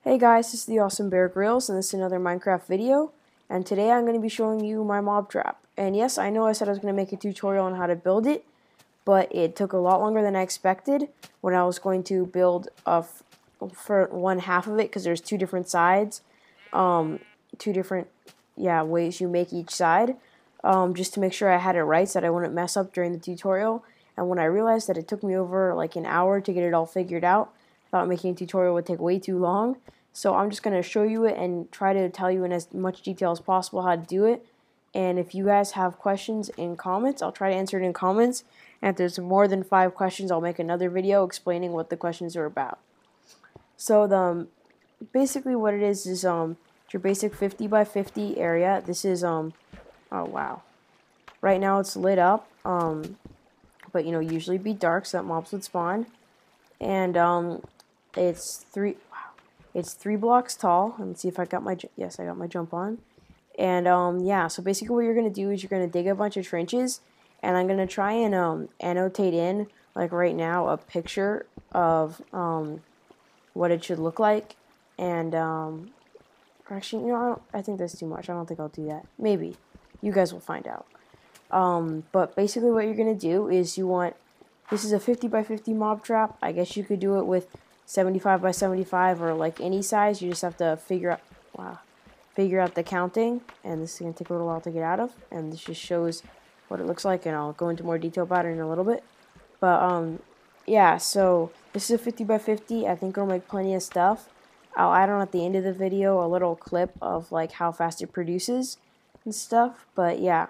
Hey guys, this is the Awesome Bear Grills, and this is another Minecraft video. And today I'm going to be showing you my mob trap. And yes, I know I said I was going to make a tutorial on how to build it, but it took a lot longer than I expected when I was going to build for one half of it, because there's two different sides, two different ways you make each side, just to make sure I had it right so that I wouldn't mess up during the tutorial. And when I realized that it took me over like an hour to get it all figured out, I thought making a tutorial would take way too long. So I'm just going to show you it and try to tell you in as much detail as possible how to do it. And if you guys have questions in comments, I'll try to answer it in comments. And if there's more than 5 questions, I'll make another video explaining what the questions are about. So basically what it is your basic 50 by 50 area. This is oh wow. Right now it's lit up, but usually be dark so that mobs would spawn. And it's 3 blocks tall. Let me see if I got my yes, I got my jump on. And yeah, so basically what you're gonna do is you're gonna dig a bunch of trenches, and I'm gonna try and annotate in, like right now, a picture of what it should look like. And actually, I think that's too much. I don't think I'll do that. Maybe you guys will find out. But basically what you're gonna do is this is a 50 by 50 mob trap. I guess you could do it with 75 by 75 or like any size. You just have to figure out the counting, and this is going to take a little while to get out of, and this just shows what it looks like, and I'll go into more detail about it in a little bit. But yeah, so this is a 50 by 50. I think it'll make plenty of stuff. I'll add on at the end of the video a little clip of like how fast it produces and stuff. But yeah,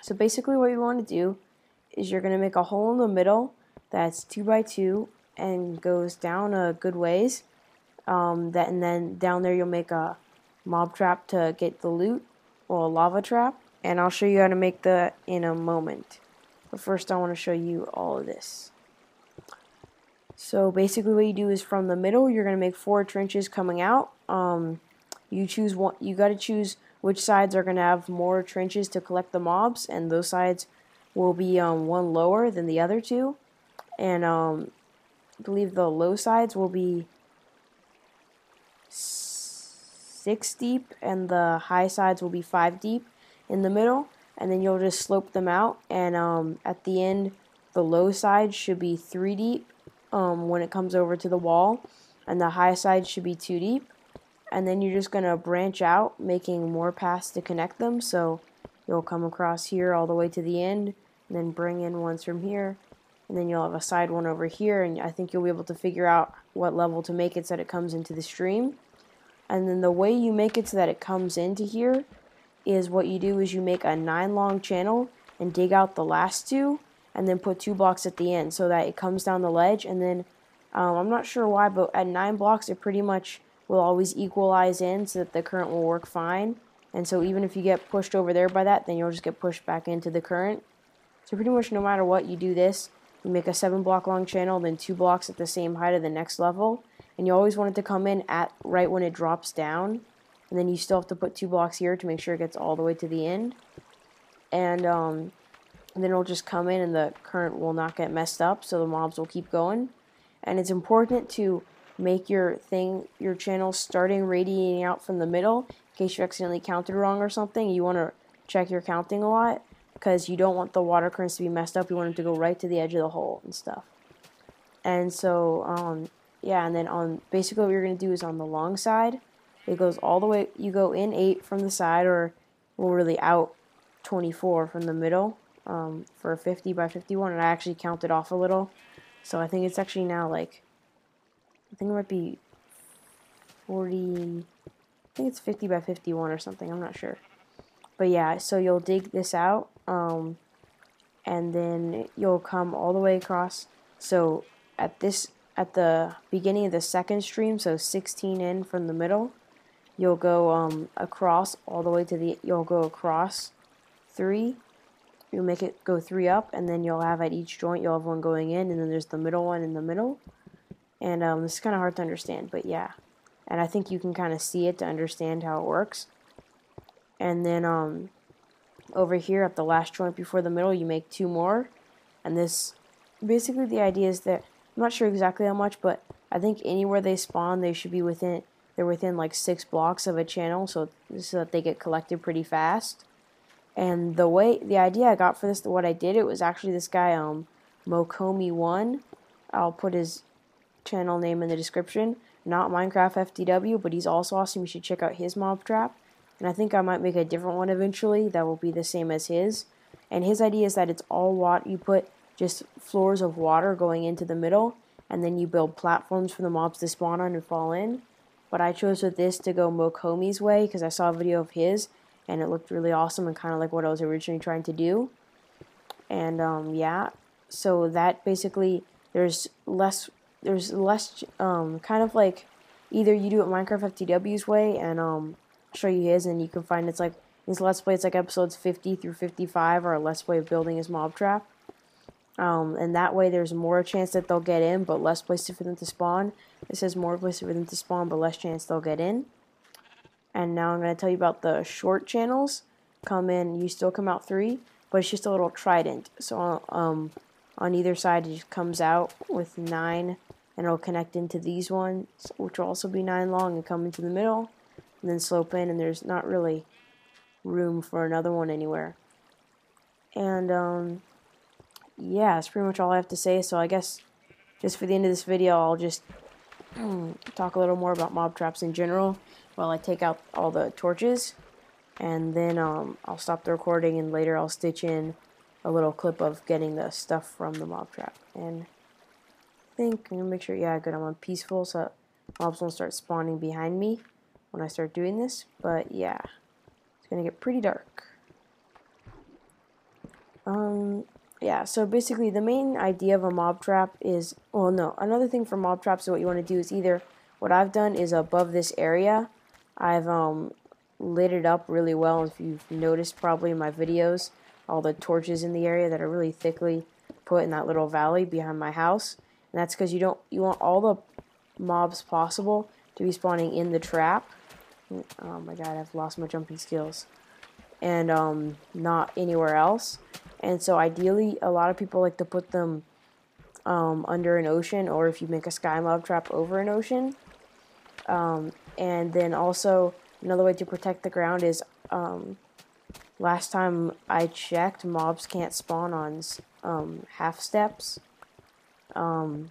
so basically what you want to do is you're going to make a hole in the middle that's 2 by 2 and goes down a good ways. And then down there you'll make a mob trap to get the loot, or a lava trap, and I'll show you how to make that in a moment. But first I want to show you all of this. So basically what you do is from the middle you're going to make 4 trenches coming out. You choose one. You got to choose which sides are going to have more trenches to collect the mobs, and those sides will be one lower than the other two. And I believe the low sides will be 6 deep, and the high sides will be 5 deep in the middle. And then you'll just slope them out, and at the end the low side should be 3 deep when it comes over to the wall, and the high side should be 2 deep. And then you're just going to branch out, making more paths to connect them. So you'll come across here all the way to the end, and then bring in ones from here, and then you'll have a side one over here, and I think you'll be able to figure out what level to make it so that it comes into the stream. And then the way you make it so that it comes into here is what you do is you make a 9 long channel and dig out the last 2, and then put 2 blocks at the end so that it comes down the ledge. And then I'm not sure why, but at 9 blocks it pretty much will always equalize in so that the current will work fine. And so even if you get pushed over there by that, then you'll just get pushed back into the current. So pretty much no matter what, you do this. You make a 7 block long channel, then 2 blocks at the same height of the next level. And you always want it to come in at right when it drops down. And then you still have to put 2 blocks here to make sure it gets all the way to the end. And then it'll just come in, and the current will not get messed up, so the mobs will keep going. And it's important to make your channel starting radiating out from the middle in case you accidentally counted wrong or something. You want to check your counting a lot, because you don't want the water currents to be messed up. You want them to go right to the edge of the hole and stuff. And so yeah, and then basically what you're going to do is on the long side, it goes all the way, you go in 8 from the side, or well, really out 24 from the middle, for a 50 by 51, and I actually counted off a little, so I think it's actually now like, I think it might be 40, I think it's 50 by 51 or something, I'm not sure. But yeah, so you'll dig this out, and then you'll come all the way across. So at the beginning of the second stream, so 16 in from the middle, you'll go across all the way to you'll go across 3. You'll make it go 3 up, and then you'll have at each joint, you'll have one going in, and then there's the middle one in the middle. And this is kind of hard to understand, but yeah. And I think you can kind of see it to understand how it works. And then over here at the last joint before the middle, you make 2 more. And this, basically the idea is that, I'm not sure exactly how much, but I think anywhere they spawn, they should be within they're within like 6 blocks of a channel, so that they get collected pretty fast. And the idea I got for this, what I did, it was actually this guy, Mokomi1. I'll put his channel name in the description. Not Minecraft FTW, but he's also awesome. You should check out his mob trap. And I think I might make a different one eventually that will be the same as his. And his idea is that it's all water. You put just floors of water going into the middle, and then you build platforms for the mobs to spawn on and fall in. But I chose with this to go Mokomi's way because I saw a video of his, and it looked really awesome and kind of like what I was originally trying to do. And yeah, so that basically there's less kind of like either you do it Minecraft FTW's way and show you his, and you can find it's like his Let's Play, it's like episodes 50 through 55 are a Let's Play of building his mob trap. And that way there's more chance that they'll get in, but less places for them to spawn. It says more places for them to spawn, but less chance they'll get in. And now I'm going to tell you about the short channels. You still come out 3, but it's just a little trident. So on either side it just comes out with 9, and it'll connect into these ones, which will also be 9 long, and come into the middle, and then slope in, and there's not really room for another one anywhere. And yeah, that's pretty much all I have to say. So I guess just for the end of this video, I'll just talk a little more about mob traps in general while I take out all the torches, and then I'll stop the recording, and later I'll stitch in a little clip of getting the stuff from the mob trap. And I think I'm gonna make sure, yeah, good, I'm on peaceful so that mobs won't start spawning behind me when I start doing this. But yeah, it's gonna get pretty dark. Yeah, so basically the main idea of a mob trap is, well, no, another thing for mob traps, what you want to do is either, what I've done is above this area, I've lit it up really well. If you've noticed probably in my videos, all the torches in the area that are really thickly put in that little valley behind my house. And that's because you want all the mobs possible to be spawning in the trap. Oh my god, I've lost my jumping skills. And not anywhere else. And so ideally, a lot of people like to put them under an ocean, or if you make a sky mob trap over an ocean. And then also, another way to protect the ground is, last time I checked, mobs can't spawn on half steps. So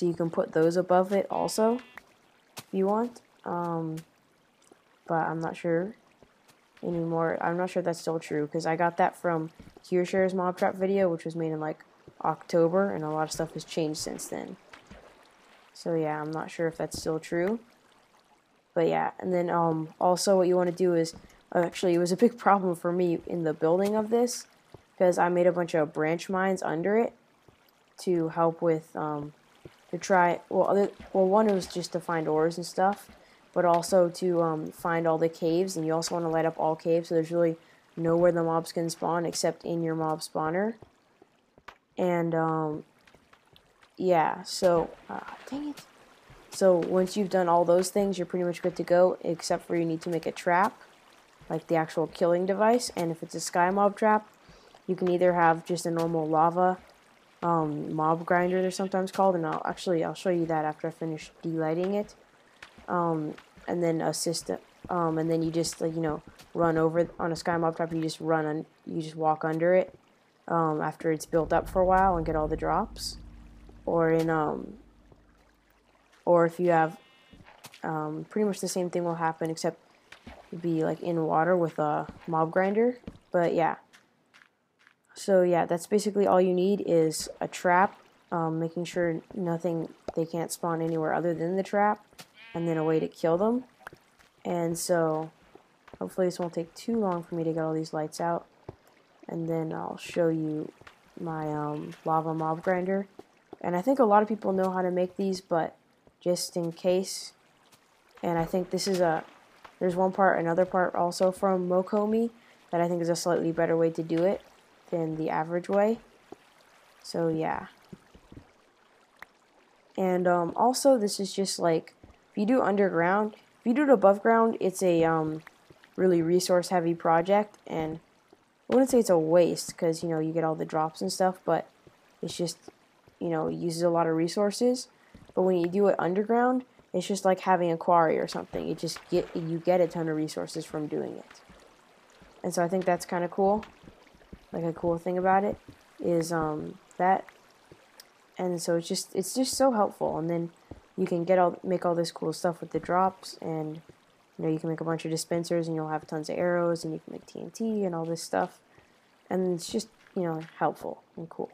you can put those above it also, if you want. But I'm not sure anymore. I'm not sure that's still true, because I got that from Share's mob trap video, which was made in like October, and a lot of stuff has changed since then. So yeah, I'm not sure if that's still true. But yeah, and then also what you want to do is, actually it was a big problem for me in the building of this, because I made a bunch of branch mines under it to help with to try, well one was just to find ores and stuff, but also to find all the caves, and you also want to light up all caves, so there's really nowhere the mobs can spawn except in your mob spawner. And yeah, so dang it. So once you've done all those things, you're pretty much good to go, except for you need to make a trap, like the actual killing device. And if it's a sky mob trap, you can either have just a normal lava mob grinder, they're sometimes called, and I'll show you that after I finish delighting it. And then a system, and then you just, like, run over on a sky mob trap. You just walk under it after it's built up for a while and get all the drops. Or or if you have, pretty much the same thing will happen, except you'd be like in water with a mob grinder. But yeah, so yeah, that's basically all you need is a trap, making sure they can't spawn anywhere other than the trap, and then a way to kill them. And so hopefully this won't take too long for me to get all these lights out, and then I'll show you my lava mob grinder. And I think a lot of people know how to make these, but just in case, and I think there's another part also from Mokomi that I think is a slightly better way to do it than the average way. So yeah. And also, this is just like, if you do underground, if you do it above ground, it's a really resource heavy project, and I wouldn't say it's a waste, because you get all the drops and stuff, but it's just, it uses a lot of resources. But when you do it underground, It's just like having a quarry or something. You get a ton of resources from doing it. And so I think that's kind of cool. Like a cool thing about it is that, and so it's just so helpful. And then you can make all this cool stuff with the drops, and you can make a bunch of dispensers, and you'll have tons of arrows, and you can make TNT and all this stuff. And it's just helpful and cool.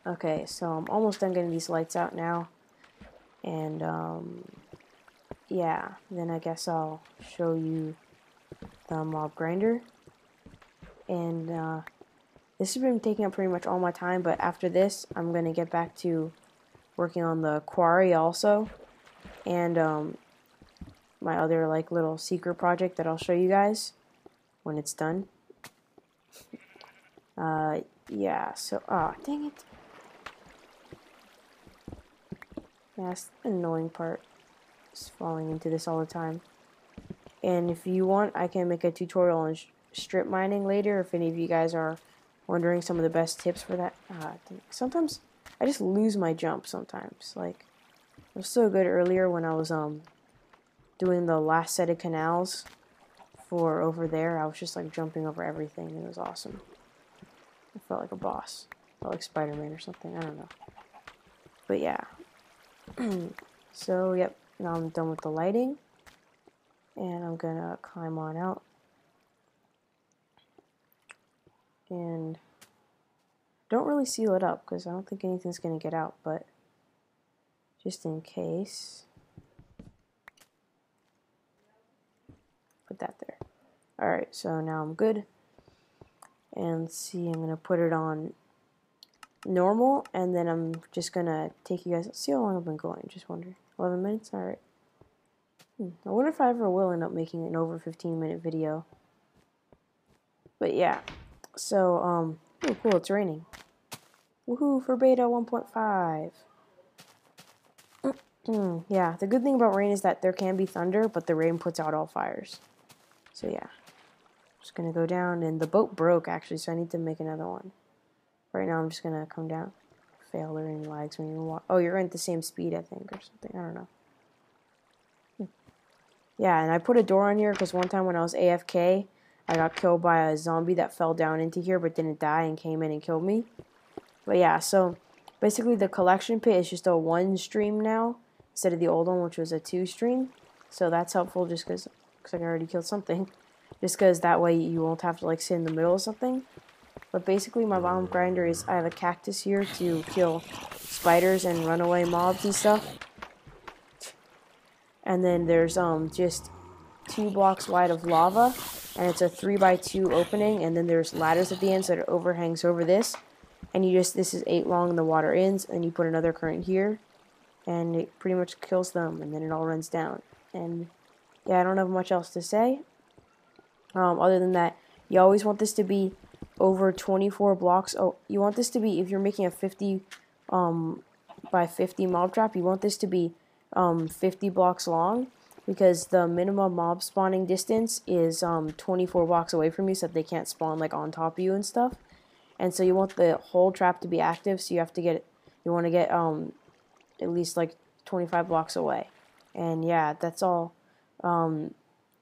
Okay, so I'm almost done getting these lights out now, and yeah, then I guess I'll show you the mob grinder. And this has been taking up pretty much all my time, but after this I'm gonna get back to working on the quarry also, and my other like little secret project that I'll show you guys when it's done. Yeah, so dang it. Yeah, that's the annoying part, just falling into this all the time. And if you want, I can make a tutorial on strip mining later, if any of you guys are wondering some of the best tips for that. Sometimes I just lose my jump sometimes. Like, I was so good earlier when I was doing the last set of canals for over there. I was just like jumping over everything, and it was awesome. I felt like a boss. I felt like Spider-Man or something, I don't know. But yeah. So yep, now I'm done with the lighting, and I'm gonna climb on out. And don't really seal it up because I don't think anything's gonna get out, but just in case, put that there. Alright, so now I'm good. And let's see, I'm gonna put it on normal, and then I'm just gonna take you guys. Let's see how long I've been going. Just wondering. 11 minutes? Alright. I wonder if I ever will end up making an over 15-minute video. But yeah. So, oh cool, it's raining. Woohoo for beta 1.5. Yeah, the good thing about rain is that there can be thunder, but the rain puts out all fires. So yeah. Just gonna go down, and the boat broke actually, so I need to make another one. Right now I'm just gonna come down. Fail learning lags when you walk. Oh, you're at the same speed, I think, or something. I don't know. Yeah, and I put a door on here because one time when I was AFK, I got killed by a zombie that fell down into here but didn't die and came in and killed me. But yeah, so basically the collection pit is just a 1 stream now instead of the old one, which was a 2 stream. So that's helpful just because looks like I already killed something. Just because that way you won't have to like sit in the middle of something. But basically my mob grinder is, I have a cactus here to kill spiders and runaway mobs and stuff. And then there's just 2 blocks wide of lava, and it's a 3x2 opening, and then there's ladders at the end so that it overhangs over this. And this is 8 long and the water ends, and you put another current here, and it pretty much kills them, and then it all runs down. And yeah, I don't have much else to say. Other than that, you always want this to be over 24 blocks. Oh, you want this to be, if you're making a 50 by 50 mob trap, you want this to be 50 blocks long, because the minimum mob spawning distance is 24 blocks away from you, so that they can't spawn like on top of you and stuff. And so you want the whole trap to be active, so you want to get at least like 25 blocks away. And yeah, that's all.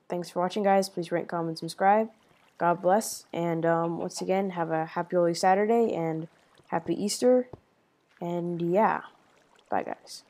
Thanks for watching, guys. Please rate, comment, subscribe. God bless, and once again, have a happy Holy Saturday and happy Easter. And yeah, bye, guys.